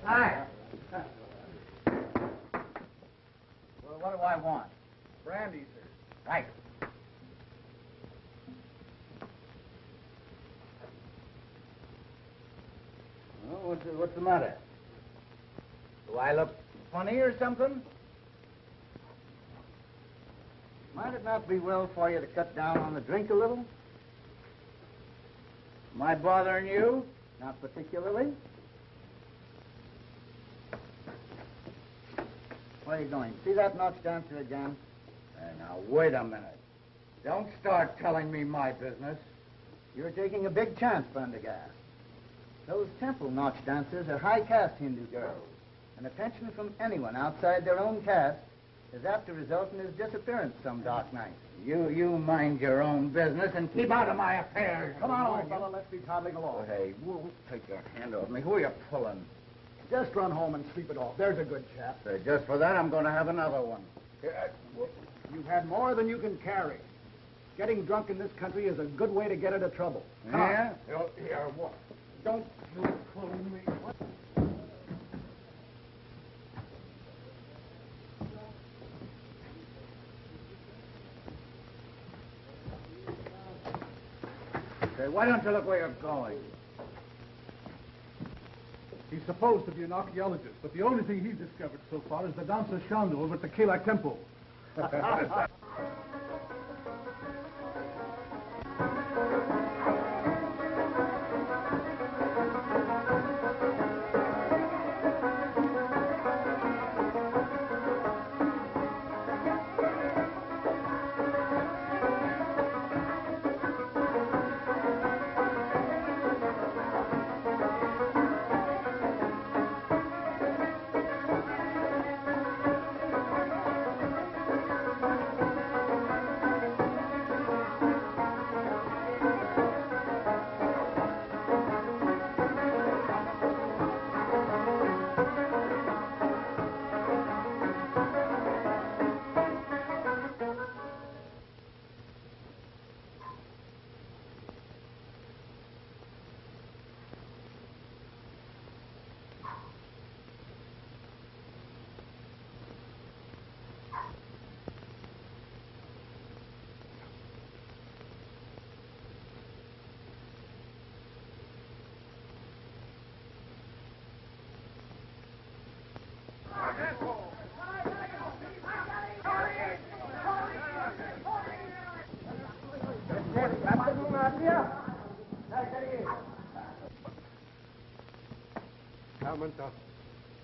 Hi. Well, what do I want? Brandy, sir. Right. Well, what's the matter? Do I look funny or something? Might it not be well for you to cut down on the drink a little? Am I bothering you? Not particularly. Where are you going? See that Knox dancer again? Now, wait a minute. Don't start telling me my business. You're taking a big chance, Prendergast. Those temple Knox dancers are high-caste Hindu girls, and attention from anyone outside their own caste is apt to result in his disappearance some dark night. You mind your own business and keep out of my affairs. Come on, old fellow, let's be toddling along. Hey, take your hand off me. Who are you pulling? Just run home and sleep it off. There's a good chap. Just for that, I'm going to have another one. You've had more than you can carry. Getting drunk in this country is a good way to get into trouble. Yeah? Here, what? Don't you pull me. What? Say, why don't you look where you're going? He's supposed to be an archaeologist, but the only thing he's discovered so far is the dancer Chanda over at the Kela temple.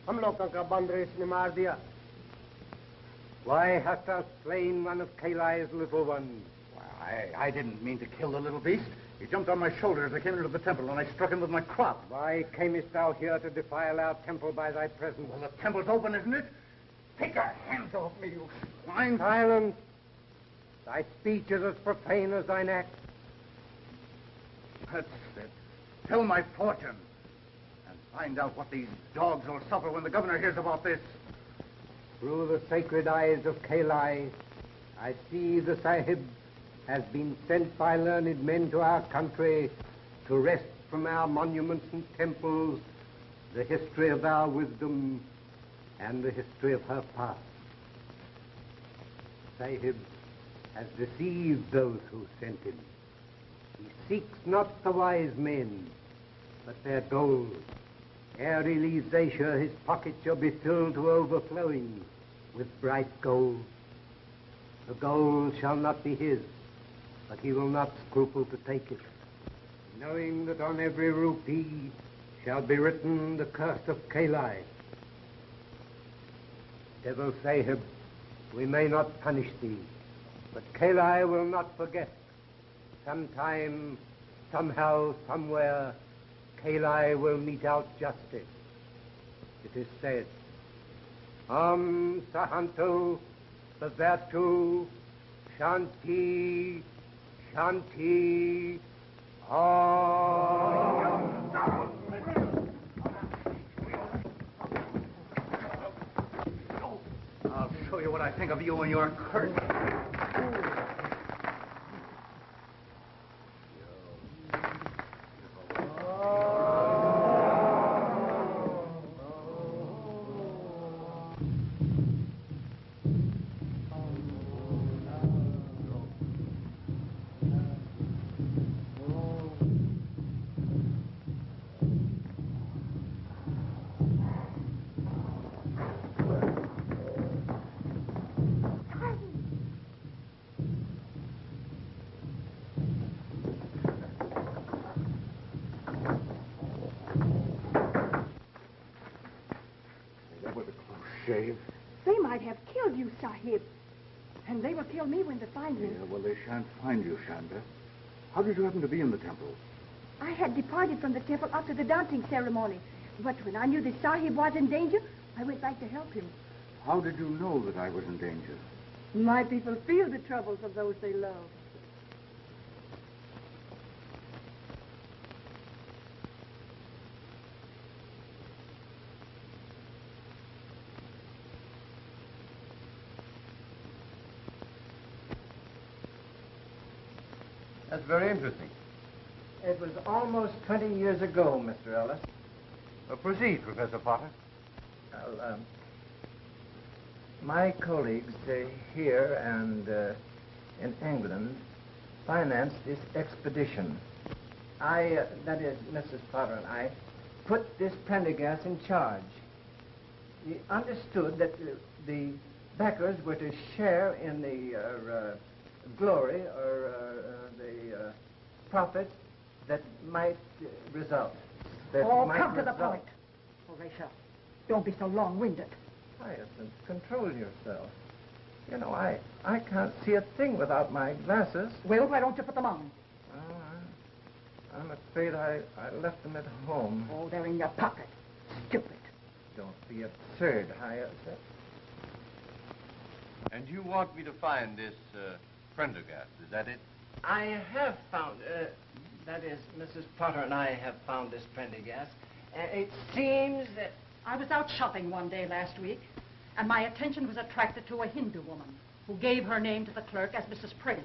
हम लोगों का बंदरेश ने मार दिया. Why hast thou slain one of Kalai's little ones? Well, I didn't mean to kill the little beast. He jumped on my shoulder as I came into the temple, and I struck him with my crop. Why camest thou here to defile our temple by thy presence? Well, the temple's open, isn't it? Take your hands off me, you swine. Silence. Thy speech is as profane as thine act. That's it. Tell my fortune. And find out what these dogs will suffer when the governor hears about this. Through the sacred eyes of Kalai, I see the Sahib has been sent by learned men to our country to wrest from our monuments and temples the history of our wisdom and the history of her past. Sahib has deceived those who sent him. He seeks not the wise men, but their gold. Ere he leaves Asia, his pocket shall be filled to overflowing with bright gold. The gold shall not be his, but he will not scruple to take it, knowing that on every rupee shall be written the curse of Kalai. Devil Sahib, we may not punish thee, but Kalai will not forget. Sometime, somehow, somewhere, Kalai will mete out justice. It is said, Sahanto, the virtue, Shanti, Shanti, Om. I'll show you what I think of you and your curse. shave. They might have killed you, Sahib. And they will kill me when they find me. Yeah, well, they shan't find you, Chanda. How did you happen to be in the temple? I had departed from the temple after the dancing ceremony. But when I knew the Sahib was in danger, I went back to help him. How did you know that I was in danger? My people feel the troubles of those they love. That's very interesting. It was almost 20 years ago, Mr. Ellis. Proceed, Professor Potter. Well, my colleagues here and in England financed this expedition. That is, Mrs. Potter and I, put this Prendergast in charge. We understood that the backers were to share in the glory or the profit that might result. Come to the point. Horatio, don't be so long-winded. Hyacinth, control yourself. You know, I can't see a thing without my glasses. Well, why don't you put them on? Oh, I'm afraid I left them at home. Oh, they're in your pocket. Stupid. Don't be absurd, Hyacinth. And you want me to find this Prendergast, is that it? I have found, that is, Mrs. Potter and I have found this Prendergast. It seems that... I was out shopping one day last week, and my attention was attracted to a Hindu woman who gave her name to the clerk as Mrs. Pren.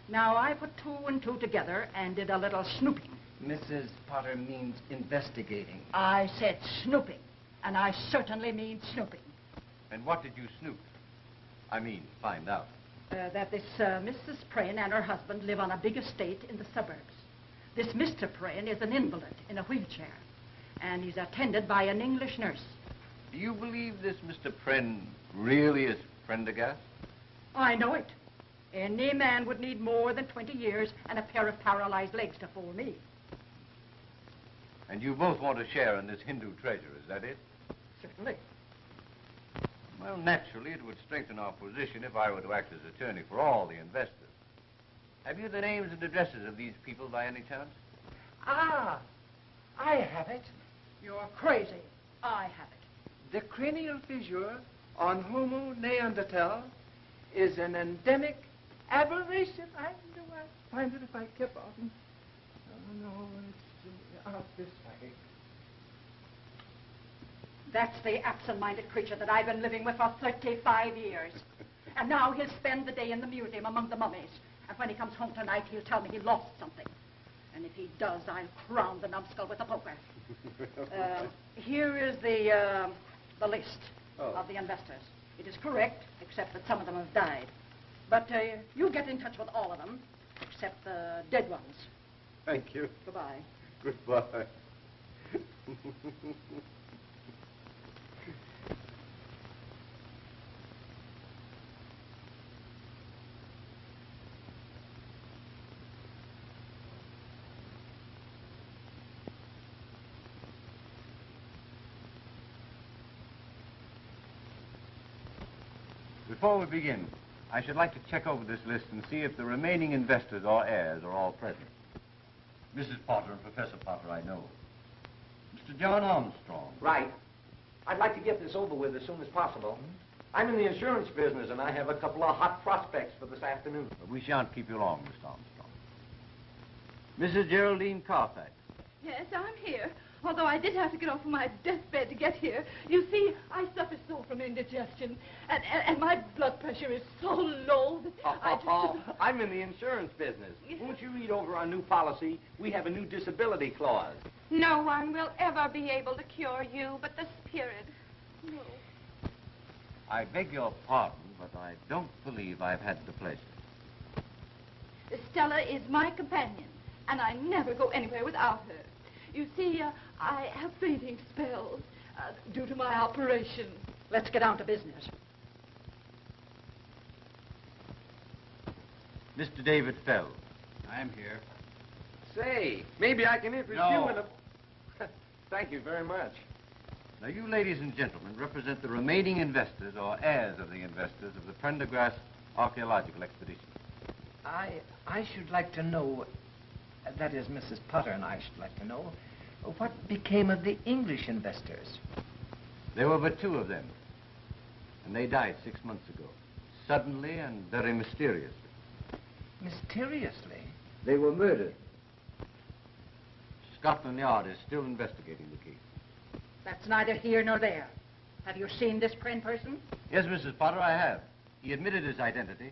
Now, I put two and two together and did a little snooping. Mrs. Potter means investigating. I said snooping, and I certainly mean snooping. And what did you snoop? I mean, find out. That this Mrs. Pren and her husband live on a big estate in the suburbs. This Mr. Pren is an invalid in a wheelchair, and he's attended by an English nurse. Do you believe this Mr. Pren really is Prendergast? I know it. Any man would need more than 20 years and a pair of paralyzed legs to fool me. And you both want to share in this Hindu treasure, is that it? Certainly. Well, naturally, it would strengthen our position if I were to act as attorney for all the investors. Have you the names and addresses of these people by any chance? Ah, I have it. You're crazy. I have it. The cranial fissure on Homo neanderthal is an endemic aberration. I know I'd find it if I kept on. Oh, no, it's out this way. That's the absent-minded creature that I've been living with for 35 years. And now he'll spend the day in the museum among the mummies. And when he comes home tonight, he'll tell me he lost something. And if he does, I'll crown the numbskull with a poker. Here is the list of the investors. It is correct, except that some of them have died. But you get in touch with all of them, except the dead ones. Thank you. Goodbye. Goodbye. Before we begin, I should like to check over this list and see if the remaining investors or heirs are all present. Mrs. Potter and Professor Potter, I know. Mr. John Armstrong. Right. I'd like to get this over with as soon as possible. I'm in the insurance business, and I have a couple of hot prospects for this afternoon. But we shan't keep you long, Mr. Armstrong. Mrs. Geraldine Carfax. Yes, I'm here. Although I did have to get off of my deathbed to get here. You see, I suffer so from indigestion, and my blood pressure is so low that I just... I'm in the insurance business. Won't you read over our new policy? We have a new disability clause. No one will ever be able to cure you but the spirit. No. I beg your pardon, but I don't believe I've had the pleasure. Stella is my companion, and I never go anywhere without her. You see, I have fainting spells due to my operation. Let's get down to business. Mr. David Fell. I'm here. Say, maybe I can interest you in a... Thank you very much. Now, you ladies and gentlemen represent the remaining investors or heirs of the investors of the Prendergast archaeological expedition. I should like to know, that is, Mrs. Potter and I should like to know, what became of the English investors? There were but 2 of them, and they died 6 months ago, suddenly and very mysteriously. Mysteriously? They were murdered. Scotland Yard is still investigating the case. That's neither here nor there. Have you seen this Pren person? Yes, Mrs. Potter, I have. He admitted his identity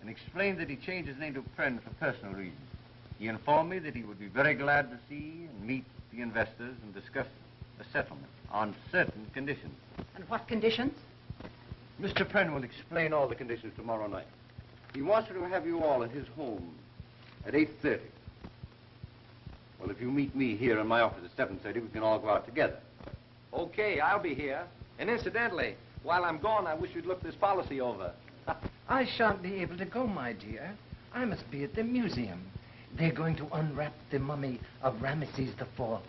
and explained that he changed his name to Pren for personal reasons. He informed me that he would be very glad to see and meet the investors and discuss a settlement on certain conditions. And what conditions? Mr. Pren will explain all the conditions tomorrow night. He wants to have you all at his home at 8:30. Well, if you meet me here in my office at 7:30, we can all go out together. Okay, I'll be here. And incidentally, while I'm gone, I wish you'd look this policy over. I shan't be able to go, my dear. I must be at the museum. They're going to unwrap the mummy of Ramesses IV.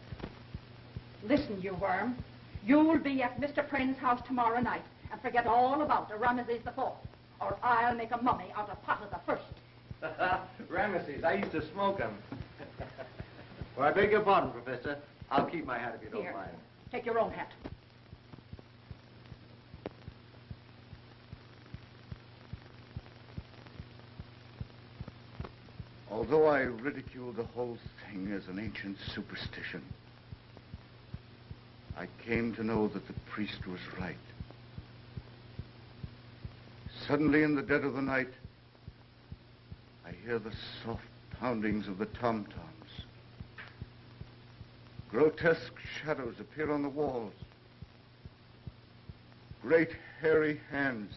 Listen, you worm. You'll be at Mr. Pren's house tomorrow night and forget all about the Ramesses IV, or I'll make a mummy out of Potter the First. Ramesses, I used to smoke them. Well, I beg your pardon, Professor. I'll keep my hat if you don't Here, mind. take your own hat. Although I ridicule the whole thing as an ancient superstition, I came to know that the priest was right. Suddenly, in the dead of the night, I hear the soft poundings of the tom-toms. Grotesque shadows appear on the walls. Great hairy hands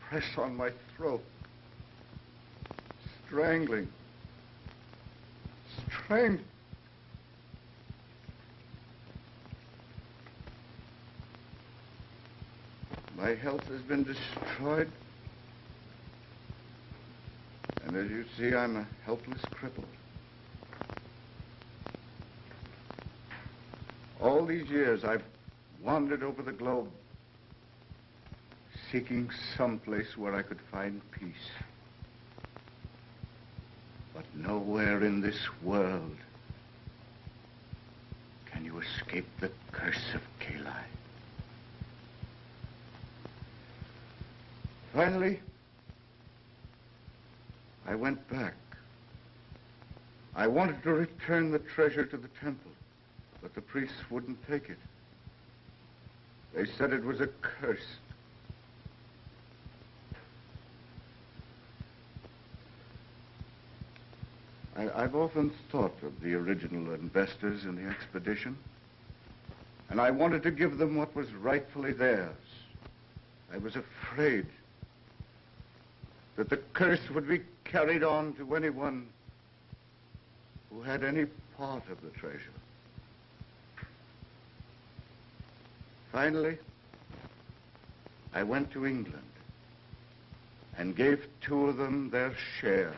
press on my throat. Strangling. My health has been destroyed. And as you see, I'm a helpless cripple. All these years, I've wandered over the globe, seeking some place where I could find peace. But nowhere in this world can you escape the curse of Kali. Finally, I went back. I wanted to return the treasure to the temple, but the priests wouldn't take it. They said it was a curse. I've often thought of the original investors in the expedition, and I wanted to give them what was rightfully theirs. I was afraid that the curse would be carried on to anyone who had any part of the treasure. Finally, I went to England and gave 2 of them their share.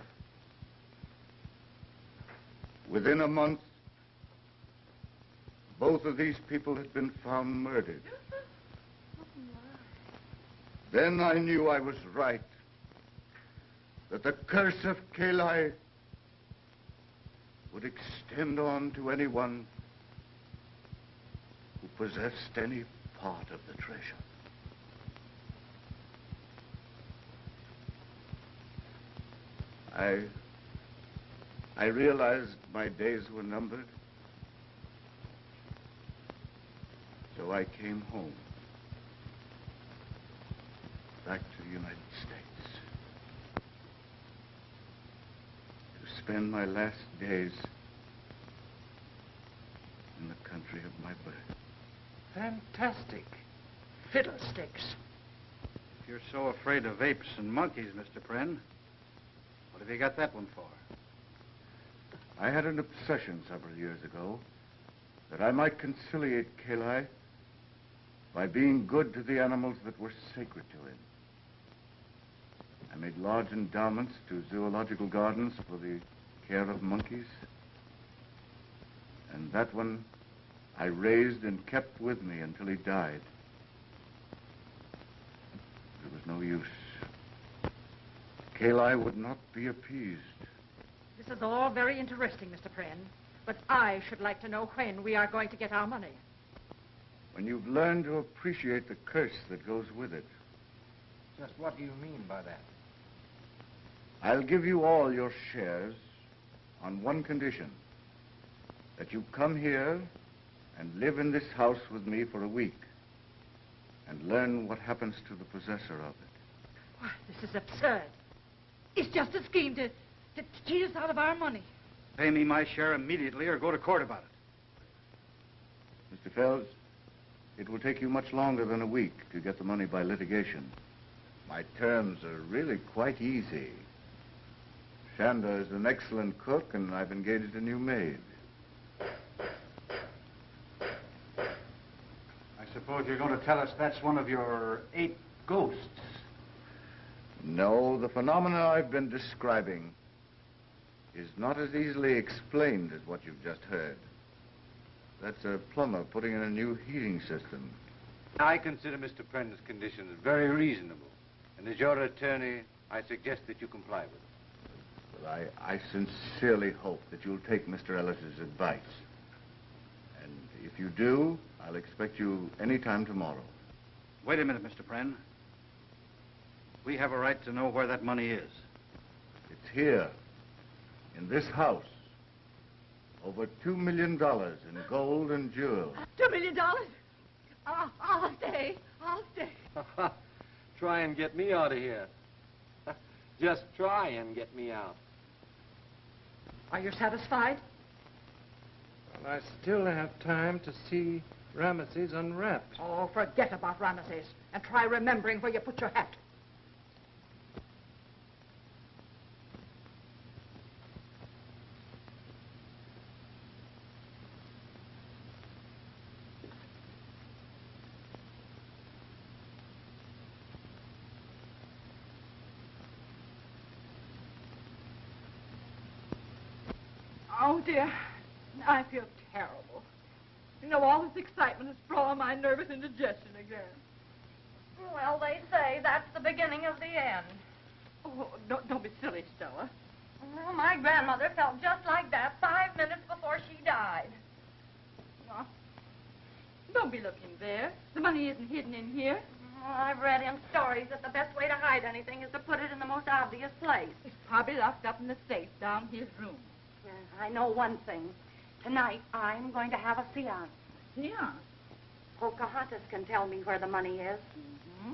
Within a month, both of these people had been found murdered. Then I knew I was right, that the curse of Kali would extend on to anyone who possessed any part of the treasure. I realized my days were numbered, so I came home, back to the United States, to spend my last days in the country of my birth. Fantastic. Fiddlesticks. If you're so afraid of apes and monkeys, Mr. Pren, what have you got that one for? I had an obsession several years ago that I might conciliate Kali by being good to the animals that were sacred to him. I made large endowments to zoological gardens for the care of monkeys. And that one I raised and kept with me until he died. There was no use. Kayli would not be appeased. This is all very interesting, Mr. Pren, but I should like to know when we are going to get our money. When you've learned to appreciate the curse that goes with it. Just what do you mean by that? I'll give you all your shares on one condition. That you come here and live in this house with me for a week and learn what happens to the possessor of it. Why, this is absurd. It's just a scheme to cheat us out of our money. Pay me my share immediately or go to court about it. Mr. Fells, it will take you much longer than a week to get the money by litigation. My terms are really quite easy. Chanda is an excellent cook, and I've engaged a new maid. I suppose you're going to tell us that's one of your 8 ghosts. No, the phenomena I've been describing is not as easily explained as what you've just heard. That's a plumber putting in a new heating system. I consider Mr. Pren's conditions very reasonable. And as your attorney, I suggest that you comply with them. Well, I sincerely hope that you'll take Mr. Ellis's advice. And if you do, I'll expect you any time tomorrow. Wait a minute, Mr. Pren. We have a right to know where that money is. It's here, in this house. Over $2 million in gold and jewels. $2 million? I'll stay. I'll stay. Try and get me out of here. Just try and get me out. Are you satisfied? Well, I still have time to see Ramesses unwrapped. Oh, forget about Ramesses and try remembering where you put your hat. Oh, dear. I feel terrible. You know, all this excitement has brought on my nervous indigestion again. Well, they say that's the beginning of the end. Oh, don't be silly, Stella. Well, my grandmother felt just like that 5 minutes before she died. Well, don't be looking there. The money isn't hidden in here. Well, I've read in stories that the best way to hide anything is to put it in the most obvious place. It's probably locked up in the safe down his room. I know one thing. Tonight, I'm going to have a seance. Yeah. Pocahontas can tell me where the money is. Mm-hmm.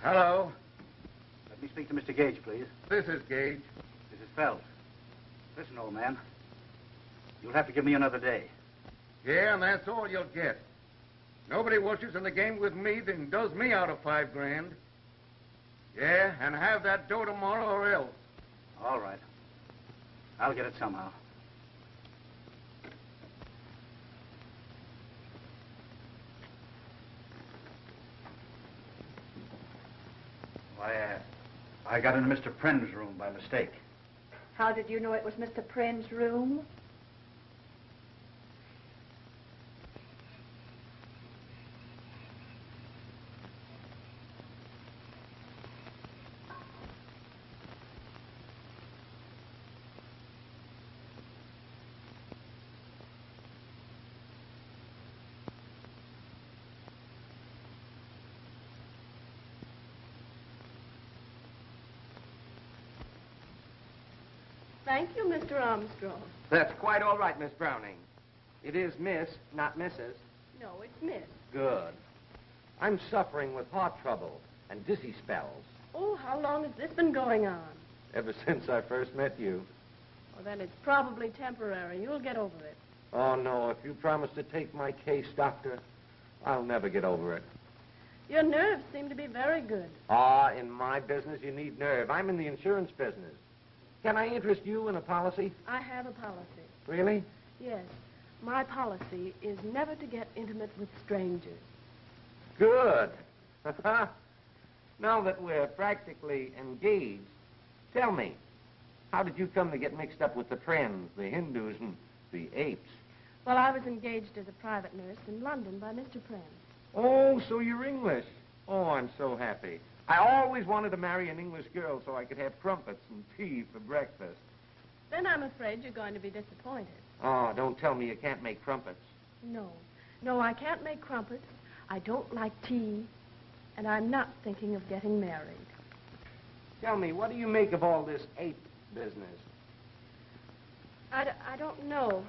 Hello. Let me speak to Mr. Gage, please. This is Gage. This is Fells. Listen, old man. You'll have to give me another day. Yeah, and that's all you'll get. Nobody wishes in the game with me than does me out of $5 grand. Yeah, and have that dough tomorrow or else. All right. I'll get it somehow. I got into Mr. Pren's room by mistake. How did you know it was Mr. Pren's room? Thank you, Mr. Armstrong. That's quite all right, Miss Browning. It is Miss, not Mrs. No, it's Miss. Good. I'm suffering with heart trouble and dizzy spells. Oh, how long has this been going on? Ever since I first met you. Well, then it's probably temporary. You'll get over it. Oh, no, if you promise to take my case, Doctor, I'll never get over it. Your nerves seem to be very good. Ah, in my business, you need nerve. I'm in the insurance business. Can I interest you in a policy? I have a policy. Really? Yes. My policy is never to get intimate with strangers. Good. Now that we're practically engaged, tell me, how did you come to get mixed up with the Prens, the Hindus, and the apes? Well, I was engaged as a private nurse in London by Mr. Pren. Oh, so you're English. Oh, I'm so happy. I always wanted to marry an English girl so I could have crumpets and tea for breakfast. Then I'm afraid you're going to be disappointed. Oh, don't tell me you can't make crumpets. No. No, I can't make crumpets. I don't like tea. And I'm not thinking of getting married. Tell me, what do you make of all this ape business? I don't know.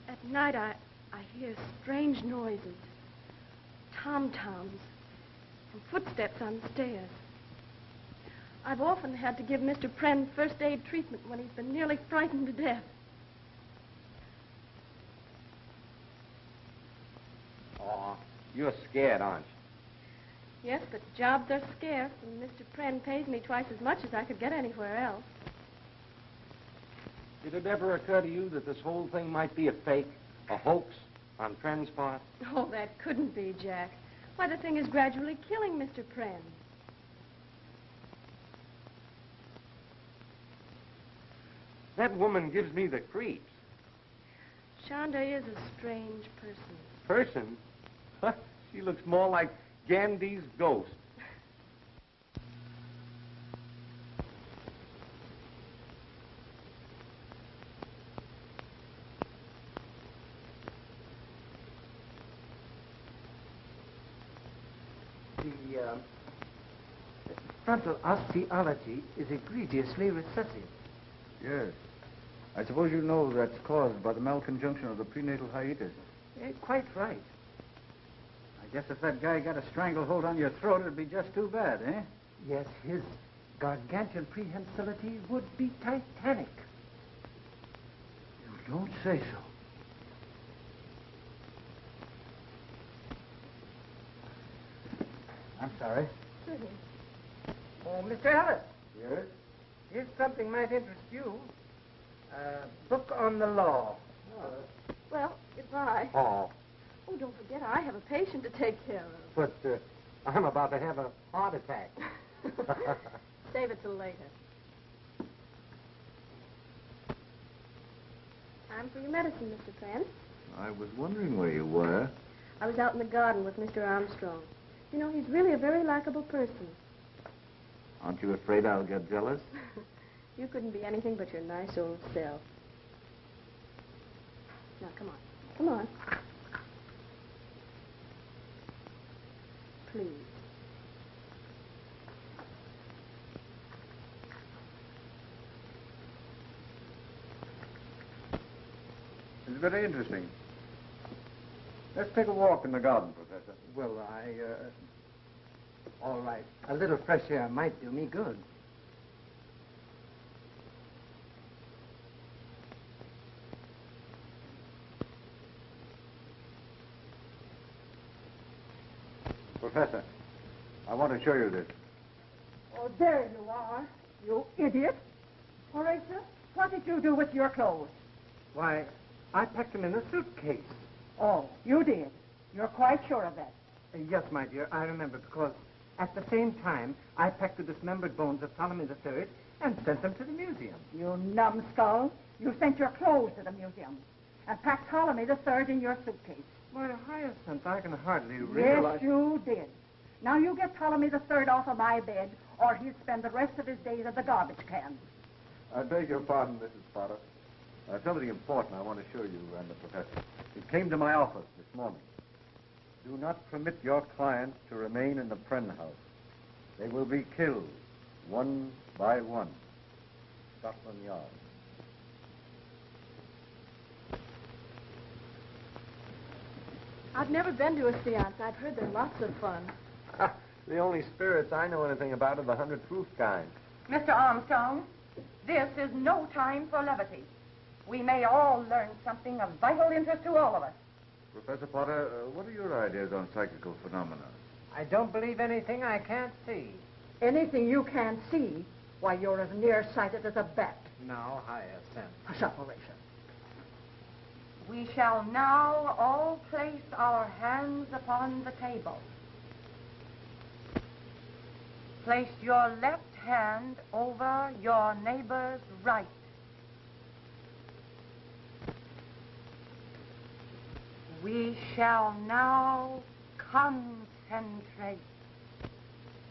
At night, I hear strange noises. Tom-toms and footsteps on the stairs. I've often had to give Mr. Pren first aid treatment when he's been nearly frightened to death. Oh, you're scared, aren't you? Yes, but jobs are scarce, and Mr. Pren pays me twice as much as I could get anywhere else. Did it ever occur to you that this whole thing might be a fake, a hoax on Pren's part? Oh, that couldn't be, Jack. Why, the thing is gradually killing Mr. Pren. That woman gives me the creeps. Chanda is a strange person. Person? She looks more like Gandhi's ghost. The frontal osteology is egregiously recessive. Yes. I suppose you know that's caused by the malconjunction of the prenatal hiatus. Quite right. I guess if that guy got a stranglehold on your throat, it'd be just too bad, eh? Yes, his gargantuan prehensility would be titanic. You don't say so. I'm sorry. Oh, Mr. Ellis. Yes? Here's something might interest you. Book on the law. Well, goodbye. Oh, Oh, don't forget, I have a patient to take care of. but I'm about to have a heart attack. Save it till later. Time for your medicine, Mr. Pren. I was wondering where you were. I was out in the garden with Mr. Armstrong. You know, he's really a very likable person. Aren't you afraid I'll get jealous? You couldn't be anything but your nice old self. Now, come on. Come on. Please. It's very interesting. Let's take a walk in the garden, Professor. Well, all right. A little fresh air might do me good. Professor, I want to show you this. Oh, there you are, you idiot. Horatio, what did you do with your clothes? Why, I packed them in a suitcase. Oh, you did. You're quite sure of that. Yes, my dear, I remember, because at the same time, I packed the dismembered bones of Ptolemy III and sent them to the museum. You numbskull. You sent your clothes to the museum and packed Ptolemy III in your suitcase. My Hyacinth, I can hardly realize... Yes, you did. Now you get Ptolemy III off of my bed, or he'll spend the rest of his days at the garbage can. I beg your pardon, Mrs. Potter. Something important I want to show you and the professor. It came to my office this morning. Do not permit your clients to remain in the Pren house. They will be killed, one by one. Scotland Yard. I've never been to a seance. I've heard they're lots of fun. The only spirits I know anything about are the 100 proof kind. Mr. Armstrong, this is no time for levity. We may all learn something of vital interest to all of us. Professor Potter, what are your ideas on psychical phenomena? I don't believe anything I can't see. Anything you can't see, why, you're as nearsighted as a bat. Now, Hyacinth. Hush up, Horatio. We shall now all place our hands upon the table. Place your left hand over your neighbor's right. We shall now concentrate.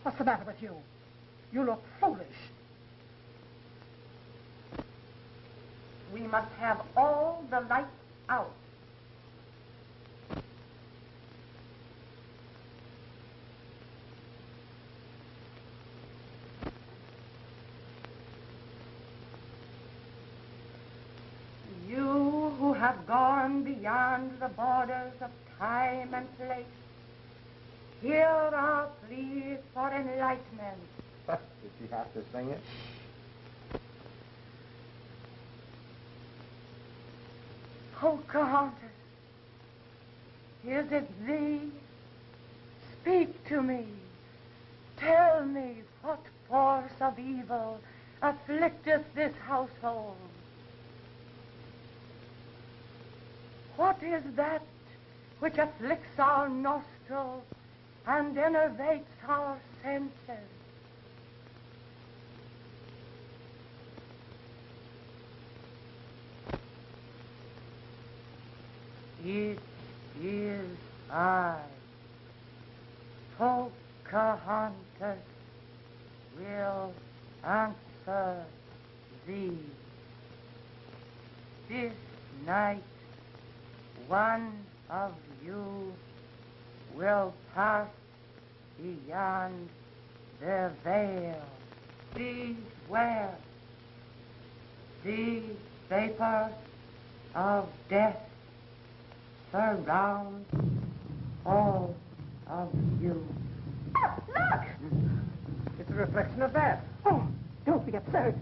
What's the matter with you? You look foolish. We must have all the lights out. You who have gone beyond the borders of time and place, here are pleas for enlightenment. Did she have to sing it? Pocahontas, is it thee? Speak to me. Tell me what force of evil afflicteth this household. What is that which afflicts our nostrils and enervates our senses? It is I, Pocahontas, will answer thee. This night, one of you will pass beyond the veil. Beware. The vapors of death surround all of you. Oh, look! It's a reflection of that. Oh, don't be absurd.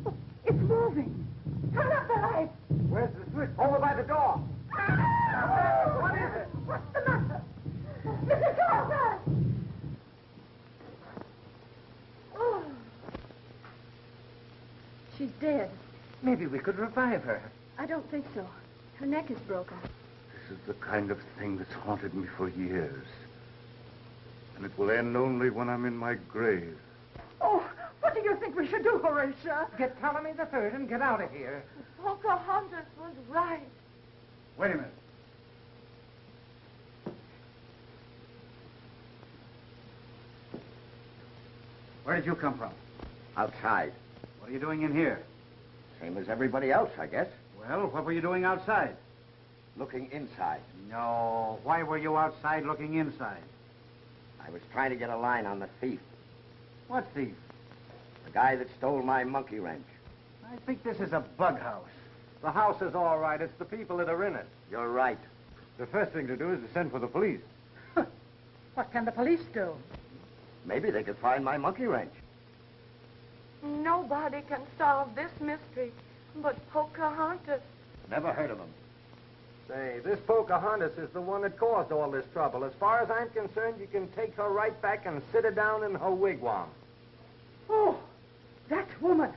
Oh, it's moving. Turn up the light. Where's the switch? Over by the door. What is it? What's the matter? Mrs. Carfax! Oh. She's dead. Maybe we could revive her. I don't think so. Her neck is broken. This is the kind of thing that's haunted me for years. And it will end only when I'm in my grave. Oh, what do you think we should do, Horatio? Get Ptolemy the Third and get out of here. Pocahontas was right. Wait a minute. Where did you come from? Outside. What are you doing in here? Same as everybody else, I guess. Well, what were you doing outside? Looking inside. No. Why were you outside looking inside? I was trying to get a line on the thief. What thief? The guy that stole my monkey wrench. I think this is a bug house. The house is all right. It's the people that are in it. You're right. The first thing to do is to send for the police. What can the police do? Maybe they could find my monkey wrench. Nobody can solve this mystery but Pocahontas. Never heard of him. Say, this Pocahontas is the one that caused all this trouble. As far as I'm concerned, you can take her right back and sit her down in her wigwam. Oh, that woman.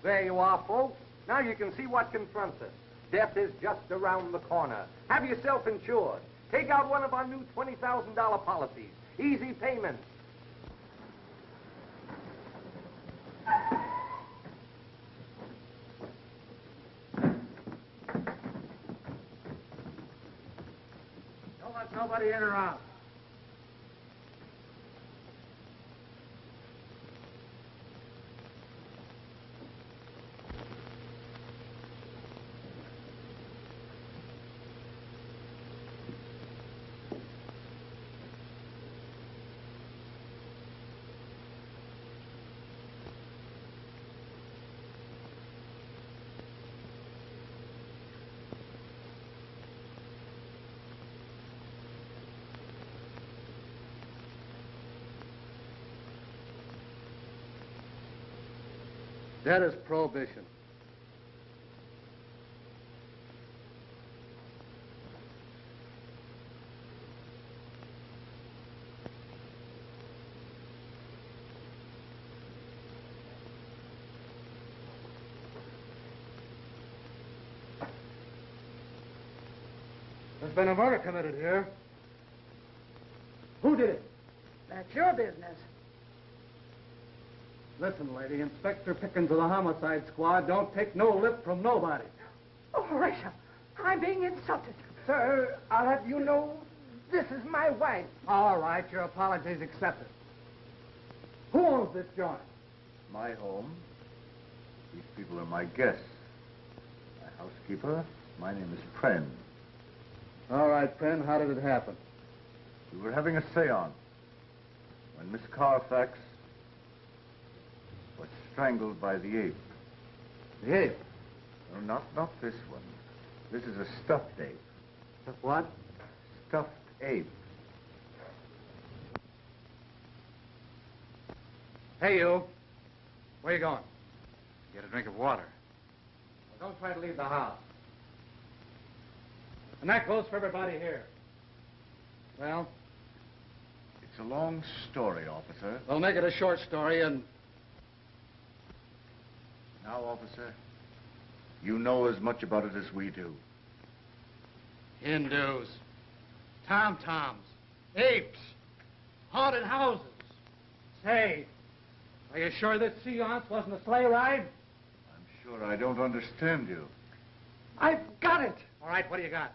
There you are, folks. Now you can see what confronts us. Death is just around the corner. Have yourself insured. Take out one of our new $20,000 policies. Easy payments. Don't let nobody in or out. That is prohibition. There's been a murder committed here. Who did it? That's your business. Listen, lady, Inspector Pickens of the Homicide Squad don't take no lip from nobody. Oh, Horatio, I'm being insulted. Sir, I'll have you know this is my wife. All right, your apologies accepted. Who owns this joint? My home. These people are my guests. My housekeeper. My name is Pren. All right, Pren, how did it happen? We were having a seance when Miss Carfax was strangled by the ape. The ape? No, not this one. This is a stuffed ape. What? Stuffed ape. Hey, you. Where you going? Get a drink of water. Well, don't try to leave the house. And that goes for everybody here. Well? It's a long story, officer. We'll make it a short story and... Now, officer, you know as much about it as we do. Hindus, tom-toms, apes, haunted houses. Say, are you sure this seance wasn't a sleigh ride? I'm sure I don't understand you. I've got it. All right, what do you got?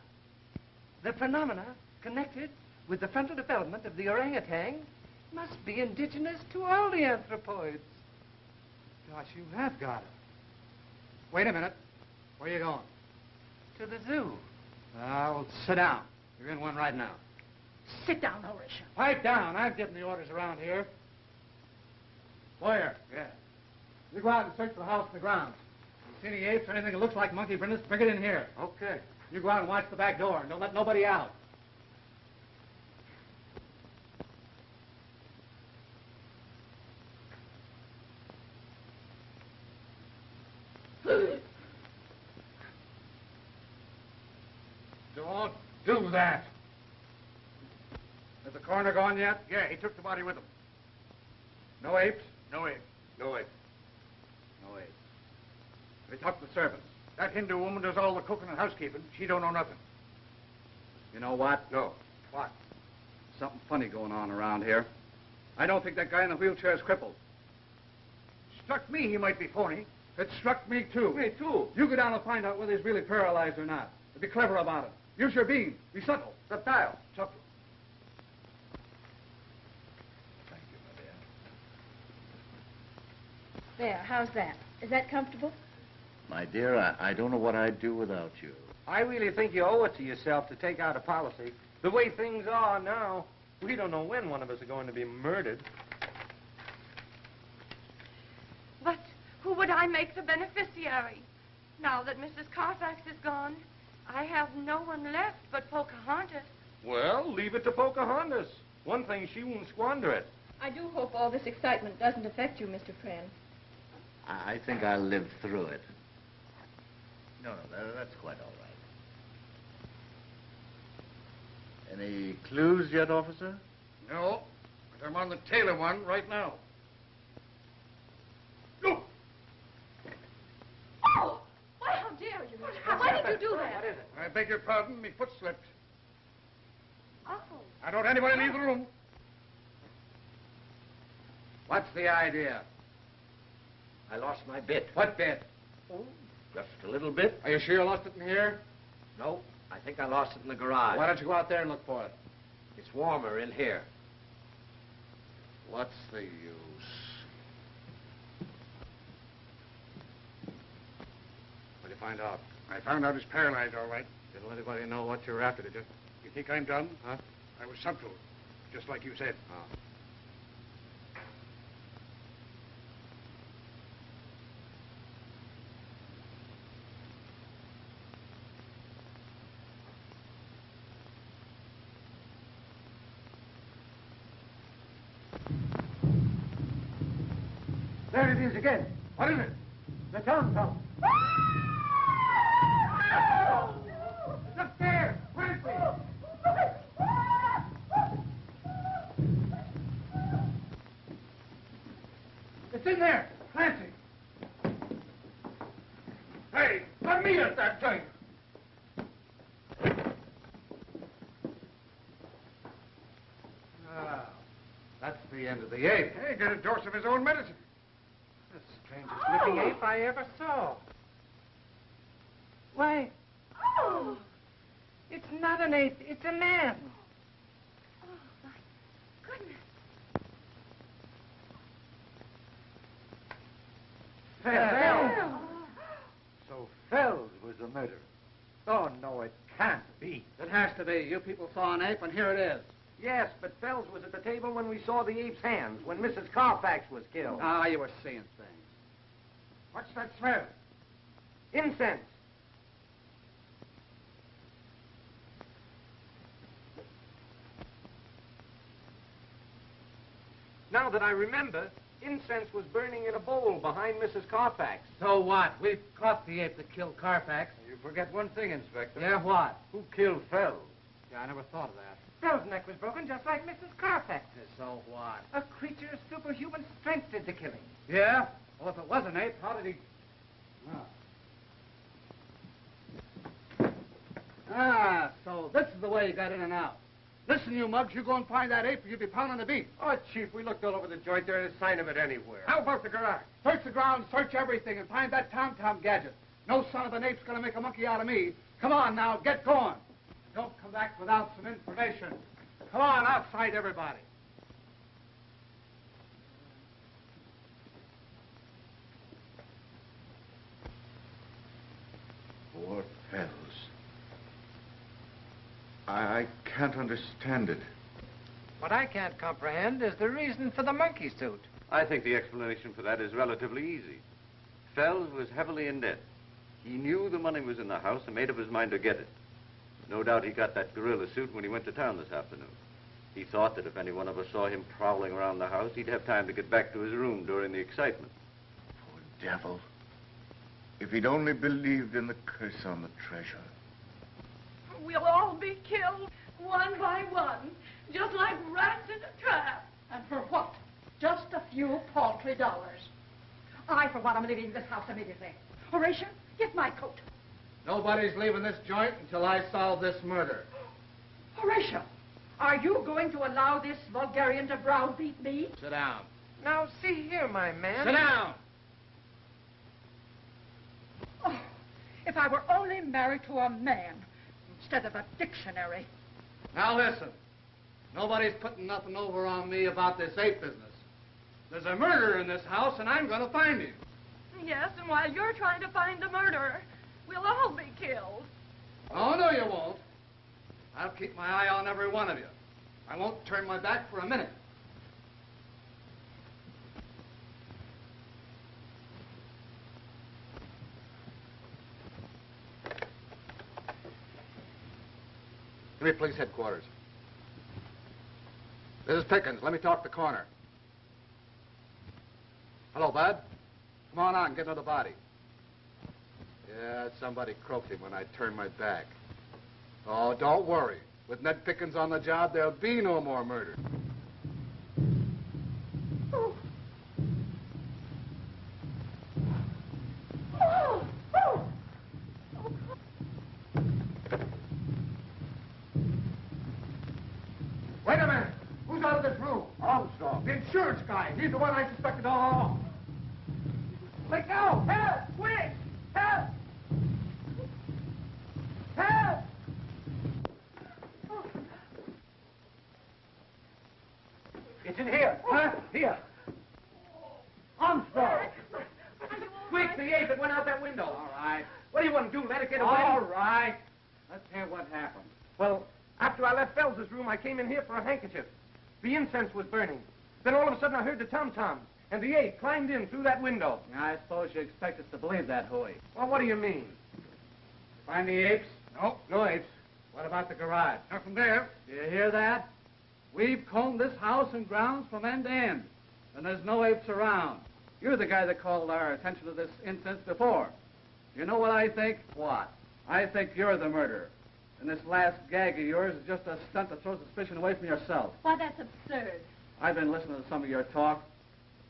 The phenomena connected with the frontal development of the orangutan must be indigenous to all the anthropoids. Gosh, you have got it. Wait a minute. Where are you going? To the zoo. Well, sit down. You're in one right now. Sit down, Horatio. Pipe down. I'm giving the orders around here. Boyer. Yeah. You go out and search for the house and the grounds. If you see any apes or anything that looks like monkey printers, bring it in here. Okay. You go out and watch the back door and don't let nobody out. Don't do that. Has the coroner gone yet? Yeah, he took the body with him. No apes? No ape. No ape. No apes. Have you talked to the servants? That Hindu woman does all the cooking and housekeeping. She don't know nothing. You know what? No. What? Something funny going on around here. I don't think that guy in the wheelchair is crippled. Struck me he might be phony. It struck me, too. Me, too. You go down and find out whether he's really paralyzed or not. And be clever about it. Use your beam. Be subtle. Subtle. Subtle. Thank you, my dear. There, how's that? Is that comfortable? My dear, I don't know what I'd do without you. I really think you owe it to yourself to take out a policy. The way things are now, we don't know when one of us are going to be murdered. But who would I make the beneficiary? Now that Mrs. Carfax is gone, I have no one left but Pocahontas. Well, leave it to Pocahontas. One thing, she won't squander it. I do hope all this excitement doesn't affect you, Mr. Pren. I think I'll live through it. No, that's quite all right. Any clues yet, officer? No, but I'm on the tail of one right now. No! Oh! Why, how dare you? Why did you do that? What is it? I beg your pardon, me foot slipped. Oh. I don't anybody leave the room. What's the idea? I lost my bit. What bit? Oh, just a little bit. Are you sure you lost it in here? No, I think I lost it in the garage. Why don't you go out there and look for it? It's warmer in here. What's the use? What did you find out? I found out he's paralyzed, all right. Didn't let anybody know what you were after, did you? You think I'm done? Huh? I was subtle, just like you said. Oh. There it is again. What is it? The tom-tom. It's upstairs. Quickly. It's in there. Clancy. Hey, let me at that thing. That's the end of the ape. Hey, get a dose of his own medicine. The strangest looking ape I ever saw. Why, it's not an ape, it's a man. Oh, my goodness. Fells. So Fells was the murderer. Oh, no, it can't be. It has to be. You people saw an ape, and here it is. Yes, but Fells was at the table when we saw the ape's hands, when Mrs. Carfax was killed. Ah, you were seeing things. What's that smell? Incense. Now that I remember, incense was burning in a bowl behind Mrs. Carfax. So what? We've caught the ape that killed Carfax. You forget one thing, Inspector. Yeah, what? Who killed Fells? Yeah, I never thought of that. Fells' neck was broken just like Mrs. Carfax's. So what? A creature of superhuman strength did the killing. Yeah? Well, if it was an ape, how did he... So this is the way you got in and out. Listen, you mugs, you go and find that ape or you'll be pounding the beat. Oh, Chief, we looked all over the joint. There ain't a sign of it anywhere. How about the garage? Search the ground, search everything, and find that tom-tom gadget. No son of an ape's gonna make a monkey out of me. Come on now, get going. Don't come back without some information. Come on, outside everybody. Poor Fells. I can't understand it. What I can't comprehend is the reason for the monkey suit. I think the explanation for that is relatively easy. Fells was heavily in debt. He knew the money was in the house and made up his mind to get it. No doubt he got that gorilla suit when he went to town this afternoon. He thought that if any one of us saw him prowling around the house, he'd have time to get back to his room during the excitement. Poor devil. If he'd only believed in the curse on the treasure. We'll all be killed one by one, just like rats in a trap. And for what? Just a few paltry dollars. I, for one, am leaving this house immediately. Horatio, get my coat. Nobody's leaving this joint until I solve this murder. Horatio, are you going to allow this vulgarian to browbeat me? Sit down. Now, see here, my man. Sit down! Oh, if I were only married to a man instead of a dictionary. Now listen. Nobody's putting nothing over on me about this ape business. There's a murderer in this house, and I'm going to find him. Yes, and while you're trying to find the murderer, we'll all be killed. Oh, no, you won't. I'll keep my eye on every one of you. I won't turn my back for a minute. Give me police headquarters. This is Pickens. Let me talk the corner. Hello, Bud. Come on out and get another body. Yeah, somebody croaked him when I turned my back. Oh, don't worry. With Ned Pickens on the job, there'll be no more murder. Oh. Oh. Oh. Wait a minute. Who's out of this room? Armstrong. The insurance guy. He's the one I suspected all along. Let go! Help! Quick! Help! Help! It's in here. Huh? Here. Armstrong! Quick, the ape that went out that window. All right. What do you want to do? Let it get away? All right. Let's hear what happened. Well, after I left Fells' room, I came in here for a handkerchief. The incense was burning. Then all of a sudden I heard the tom-toms, and the ape climbed in through that window. I suppose you expect us to believe that, Huey. Well, what do you mean? Find the apes? No, no apes. What about the garage? Nothing there. Do you hear that? We've combed this house and grounds from end to end, and there's no apes around. You're the guy that called our attention to this instance before. You know what I think? What? I think you're the murderer. And this last gag of yours is just a stunt to throw suspicion away from yourself. Why, that's absurd. I've been listening to some of your talk,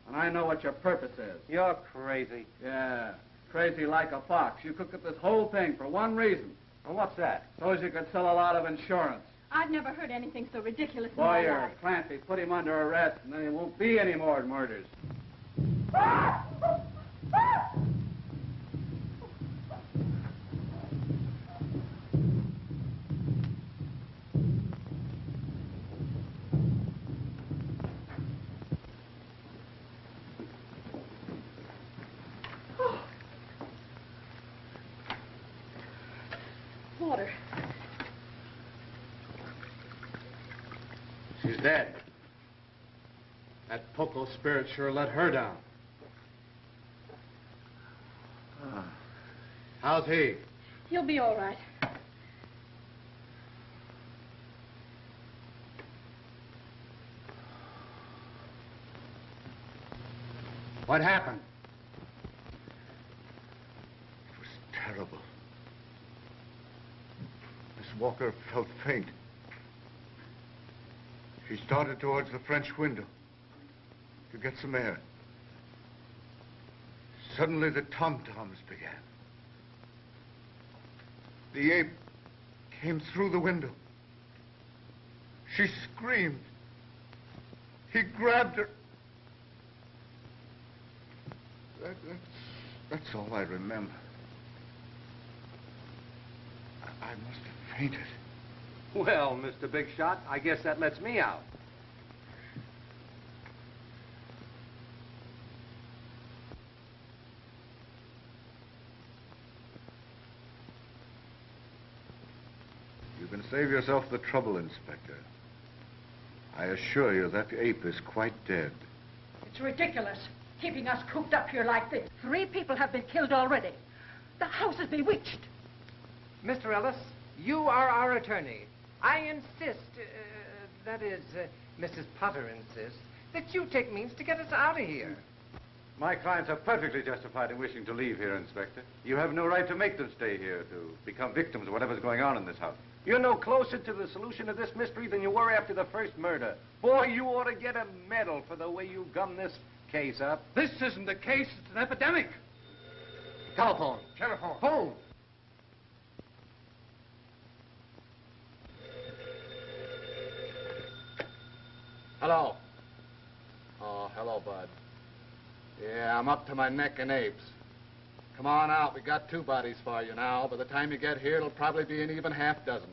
and I know what your purpose is. You're crazy. Yeah, crazy like a fox. You cooked up this whole thing for one reason. And what's that? So as you could sell a lot of insurance. I've never heard anything so ridiculous in my Boyer, life. Clancy, put him under arrest, and then there won't be any more murders. Water. She's dead. That Poco spirit sure let her down. How's he? He'll be all right. What happened? It was terrible. Miss Walker felt faint. She started towards the French window to get some air. Suddenly the tom-toms began. The ape came through the window. She screamed. He grabbed her. That's all I remember. I must have fainted. Well, Mr. Big Shot, I guess that lets me out. You can save yourself the trouble, Inspector. I assure you that ape is quite dead. It's ridiculous, keeping us cooped up here like this. 3 people have been killed already. The house is bewitched. Mr. Ellis, you are our attorney. I insist, that is, Mrs. Potter insists, that you take means to get us out of here. My clients are perfectly justified in wishing to leave here, Inspector. You have no right to make them stay here to become victims of whatever's going on in this house. You're no closer to the solution of this mystery than you were after the first murder. Boy, you ought to get a medal for the way you gummed this case up. This isn't a case, it's an epidemic. Telephone. Telephone. Phone. Hello. Oh, hello, Bud. Yeah, I'm up to my neck in apes. Come on out. We got 2 bodies for you now. By the time you get here, it'll probably be an even half dozen.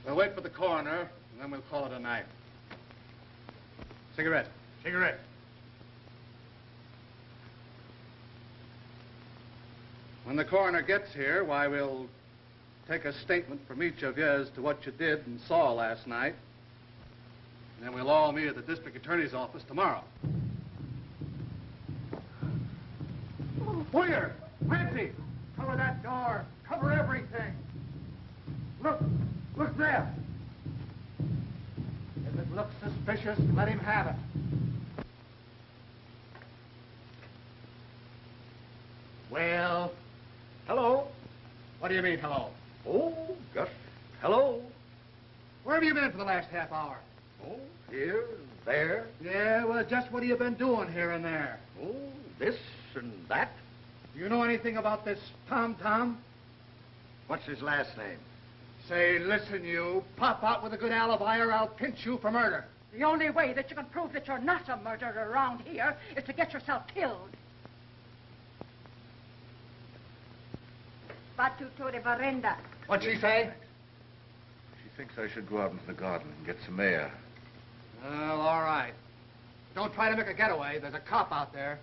We'll wait for the coroner, and then we'll call it a night. Cigarette. Cigarette. When the coroner gets here, why, we'll take a statement from each of you as to what you did and saw last night. And then we'll all meet at the district attorney's office tomorrow. Boyer! Clancy! Cover that door! Cover everything! Look! Look there! If it looks suspicious, let him have it. Well... Hello? What do you mean, hello? Oh, just hello. Where have you been for the last half hour? Oh, here and there. Yeah, well, just what have you been doing here and there? Oh, this and that. Do you know anything about this Tom? What's his last name? Say, listen, you. Pop out with a good alibi or I'll pinch you for murder. The only way that you can prove that you're not a murderer around here is to get yourself killed. Batutore Verenda. What'd she say? She thinks I should go out into the garden and get some air. Well, all right. Don't try to make a getaway. There's a cop out there.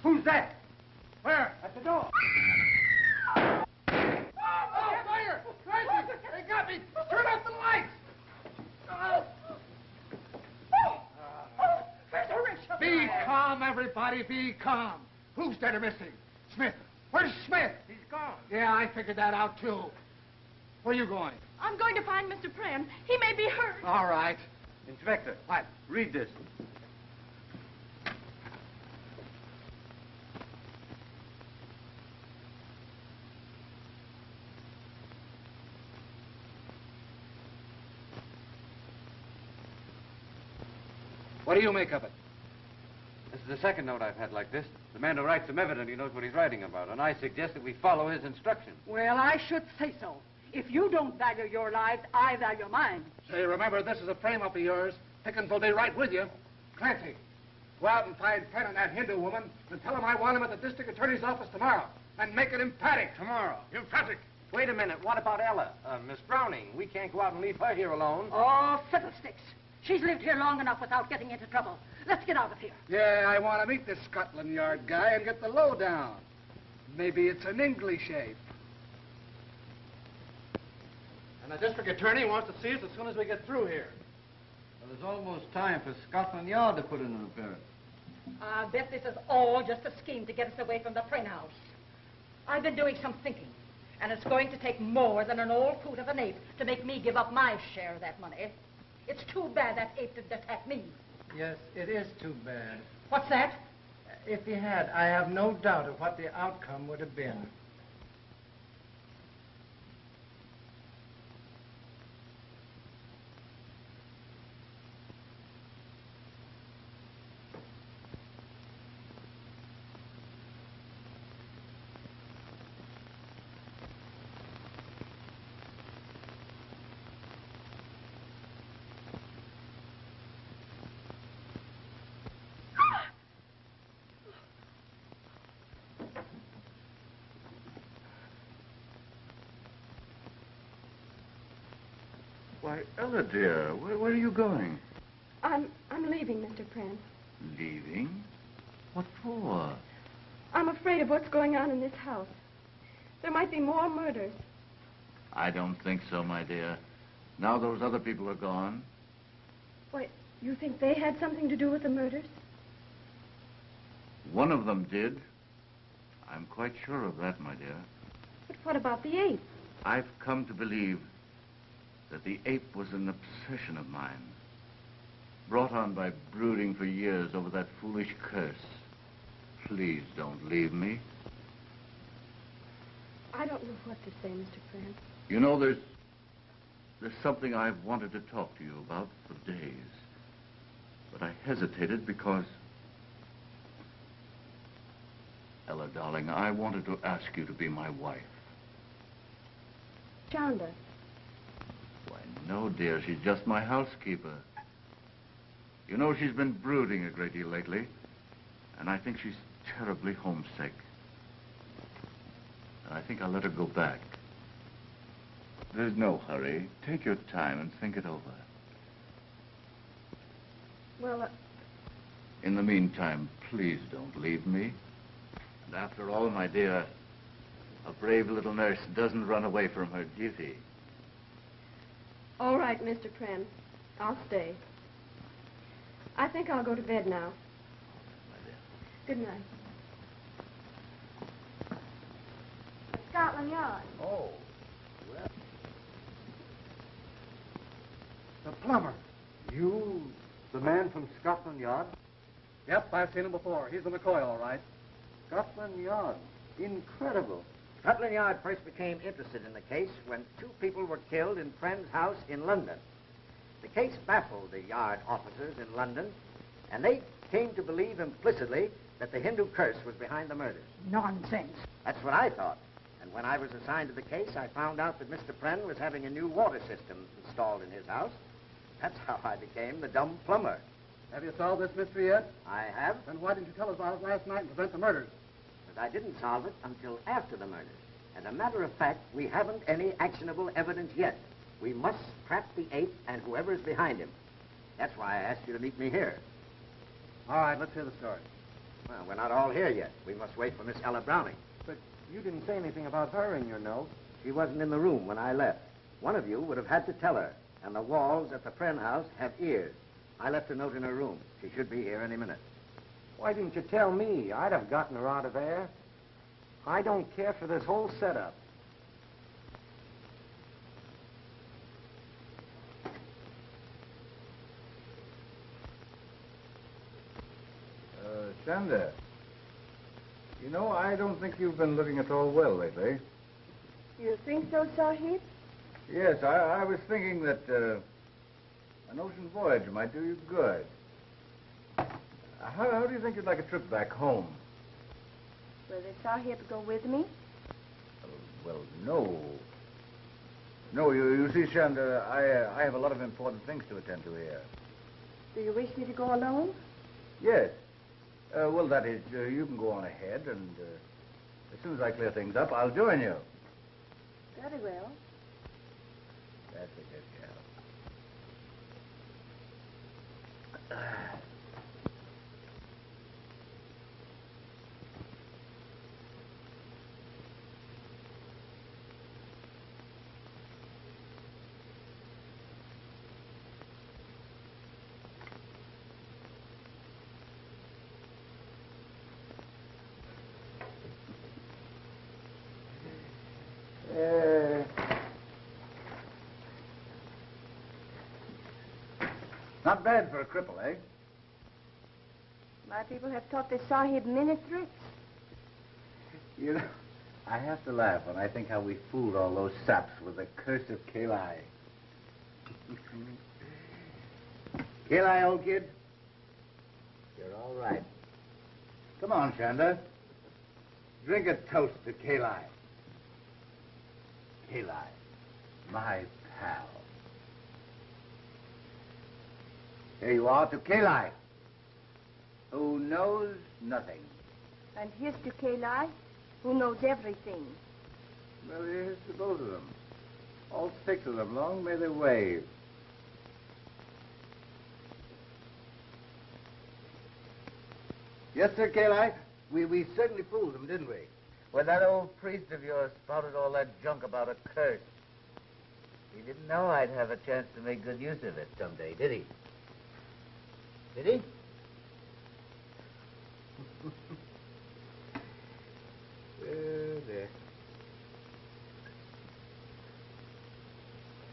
Who's that? Where? At the door. Oh, fire! Crazy! They got me! Turn off the lights! Be calm, everybody. Be calm. Who's dead or missing? Smith. Where's Smith? He's gone. Yeah, I figured that out, too. Where are you going? I'm going to find Mr. Pren. He may be hurt. All right. Inspector. What? Read this. What do you make of it? This is the second note I've had like this. The man who writes them evidently knows what he's writing about, and I suggest that we follow his instructions. Well, I should say so. If you don't value your lives, I value mine. Say, remember, this is a frame-up of yours. Pickens will be right with you. Clancy, go out and find Pren and that Hindu woman and tell him I want him at the district attorney's office tomorrow. And make it emphatic. Tomorrow. Emphatic. Wait a minute. What about Ella? Miss Browning. We can't go out and leave her here alone. Oh, fiddlesticks. She's lived here long enough without getting into trouble. Let's get out of here. Yeah, I want to meet this Scotland Yard guy and get the lowdown. Maybe it's an English ape. And the district attorney wants to see us as soon as we get through here. Well, it's almost time for Scotland Yard to put in an appearance. I bet this is all just a scheme to get us away from the Pren house. I've been doing some thinking, and it's going to take more than an old coot of an ape to make me give up my share of that money. It's too bad that ape didn't attack me. Yes, it is too bad. What's that? If he had, I have no doubt of what the outcome would have been. Why, Ella, dear, where are you going? I'm leaving, Mr. Pren. Leaving? What for? I'm afraid of what's going on in this house. There might be more murders. I don't think so, my dear. Now those other people are gone. Why, you think they had something to do with the murders? One of them did. I'm quite sure of that, my dear. But what about the ape? I've come to believe that the ape was an obsession of mine, brought on by brooding for years over that foolish curse. Please don't leave me. I don't know what to say, Mr. Pren. You know, there's something I've wanted to talk to you about for days, but I hesitated because... Ella, darling, I wanted to ask you to be my wife. Chanda. Why, no, dear, she's just my housekeeper. You know, she's been brooding a great deal lately, and I think she's terribly homesick. And I think I'll let her go back. There's no hurry. Take your time and think it over. Well, In the meantime, please don't leave me. And after all, my dear, a brave little nurse doesn't run away from her duty. all right, Mr. Pren. I'll stay. I think I'll go to bed now. Good night. Scotland Yard. Oh, well. The plumber. You, the man from Scotland Yard? Yep, I've seen him before. He's the McCoy, all right. Scotland Yard. Incredible. Scotland Yard first became interested in the case when 2 people were killed in Pren's house in London. The case baffled the Yard officers in London, and they came to believe implicitly that the Hindu curse was behind the murders. Nonsense. That's what I thought. And when I was assigned to the case, I found out that Mr. Pren was having a new water system installed in his house. That's how I became the dumb plumber. Have you solved this mystery yet? I have, Then why didn't you tell us about it last night and prevent the murders? but I didn't solve it until after the murders. As a matter of fact, we haven't any actionable evidence yet. We must trap the ape and whoever's behind him. That's why I asked you to meet me here. All right, let's hear the story. Well, we're not all here yet. We must wait for Miss Ella Browning. But you didn't say anything about her in your note. She wasn't in the room when I left. One of you would have had to tell her. And the walls at the Pren house have ears. I left a note in her room. She should be here any minute. Why didn't you tell me? I'd have gotten her out of there. I don't care for this whole setup. Chanda, you know, I don't think you've been looking at all well lately. You think so, Sahib? Yes, I was thinking that an ocean voyage might do you good. How do you think you'd like a trip back home? Will the Sahib go with me? Well, no. No, you see, Chanda, I have a lot of important things to attend to here. Do you wish me to go alone? Yes. Well, that is, you can go on ahead, and as soon as I clear things up, I'll join you. Very well. That's a good girl. Not bad for a cripple, eh? My people have taught the Sahib many tricks. You know, I have to laugh when I think how we fooled all those saps with the curse of Kali. Kali, old kid, you're all right. Come on, Chanda. Drink a toast to Kali. Kali, my pal. Here you are, to Kali, who knows nothing. And here's to Kali, who knows everything. Well, here's to both of them. All six of them. Long may they wave. Yes, sir, Kali. We certainly fooled them, didn't we? When that old priest of yours spouted all that junk about a curse. He didn't know I'd have a chance to make good use of it someday, did he? Did he? There.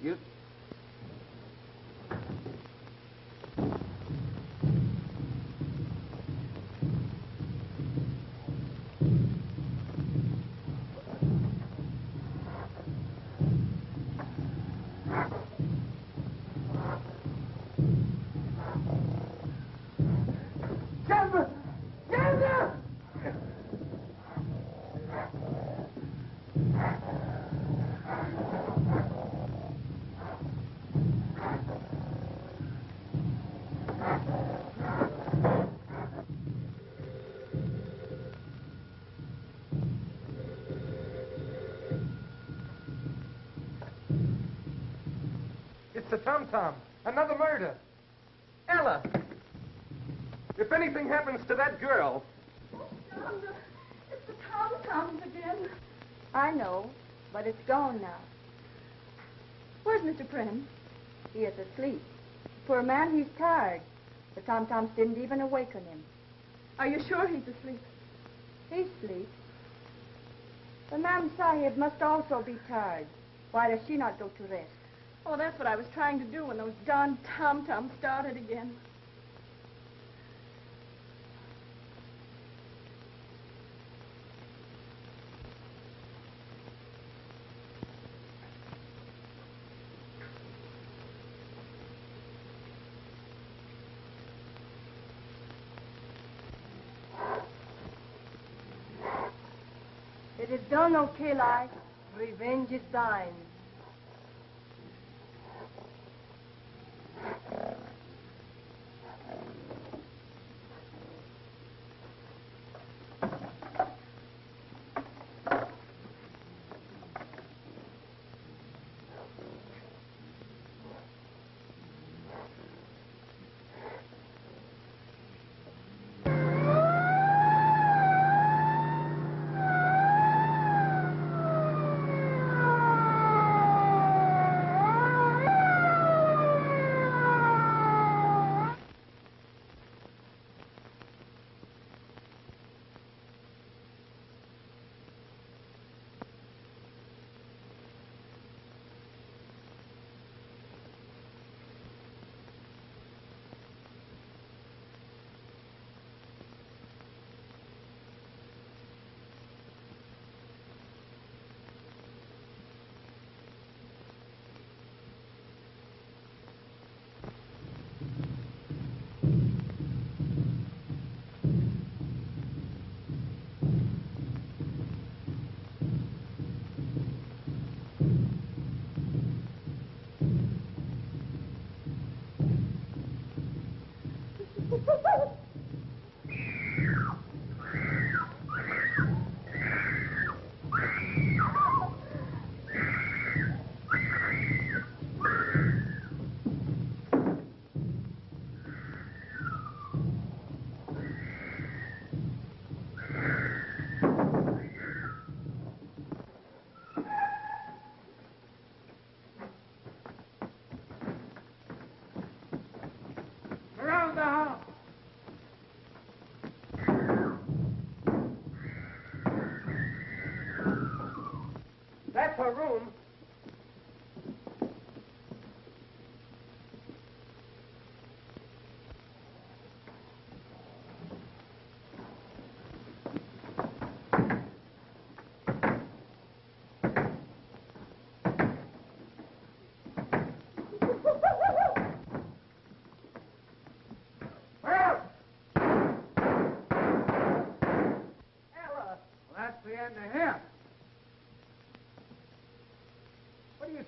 You... It's the tom-tom. Another murder. Ella! If anything happens to that girl... Chanda, it's the tom-toms again. I know, but it's gone now. Where's Mr. Pren? He is asleep. Poor man, he's tired. The tom-toms didn't even awaken him. Are you sure he's asleep? He sleeps. The Ma'am Sahib must also be tired. Why does she not go to rest? Oh, that's what I was trying to do when those darn tom-toms started again. It is done, O Kali. Revenge is thine. upper room.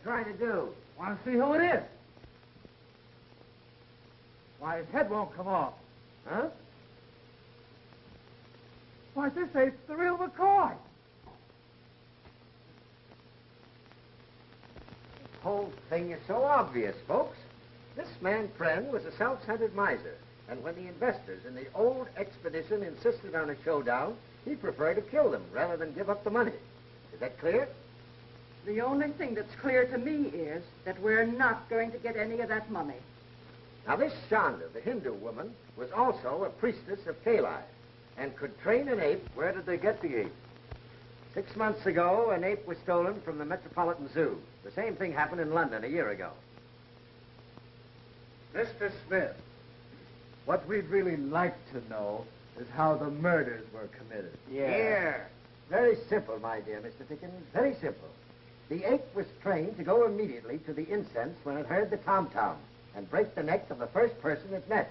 Trying to do? Want to see who it is? Why, his head won't come off. Huh? Why, this ain't the real McCoy. The whole thing is so obvious, folks. This man, Pren, was a self-centered miser. And when the investors in the old expedition insisted on a showdown, he preferred to kill them rather than give up the money. Is that clear? The only thing that's clear to me is that we're not going to get any of that money. Now, this Chanda, the Hindu woman, was also a priestess of Kali and could train an ape. Where did they get the ape? 6 months ago, an ape was stolen from the Metropolitan Zoo. The same thing happened in London a year ago. Mr. Smith, what we'd really like to know is how the murders were committed. Here. Very simple, my dear Mr. Pickens. Very simple. The ape was trained to go immediately to the incense when it heard the tom-tom and break the neck of the first person it met.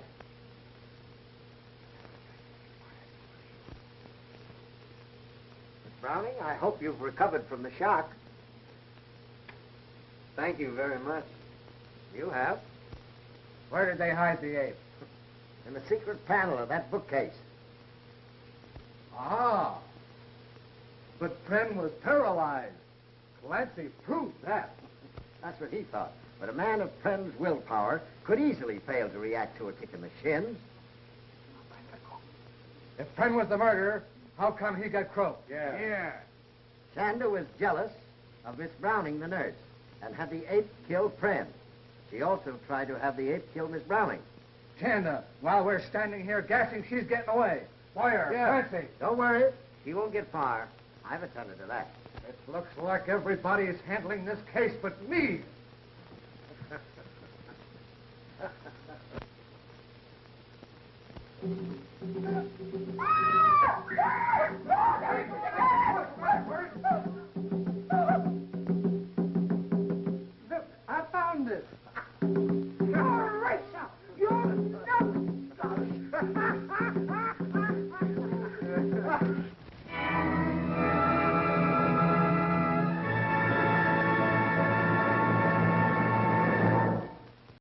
Miss Browning, I hope you've recovered from the shock. Thank you very much. You have. Where did they hide the ape? In the secret panel of that bookcase. Ah. But Pren was paralyzed. Clancy proved that. That's what he thought. But a man of Pren's willpower could easily fail to react to a kick in the shins. If Pren was the murderer, how come he got croaked? Yeah. Chanda was jealous of Miss Browning, the nurse, and had the ape kill Pren. She also tried to have the ape kill Miss Browning. Chanda, while we're standing here gassing, she's getting away. Boyer, Clancy. Don't worry. She won't get far. I've attended to that. It looks like everybody is handling this case but me.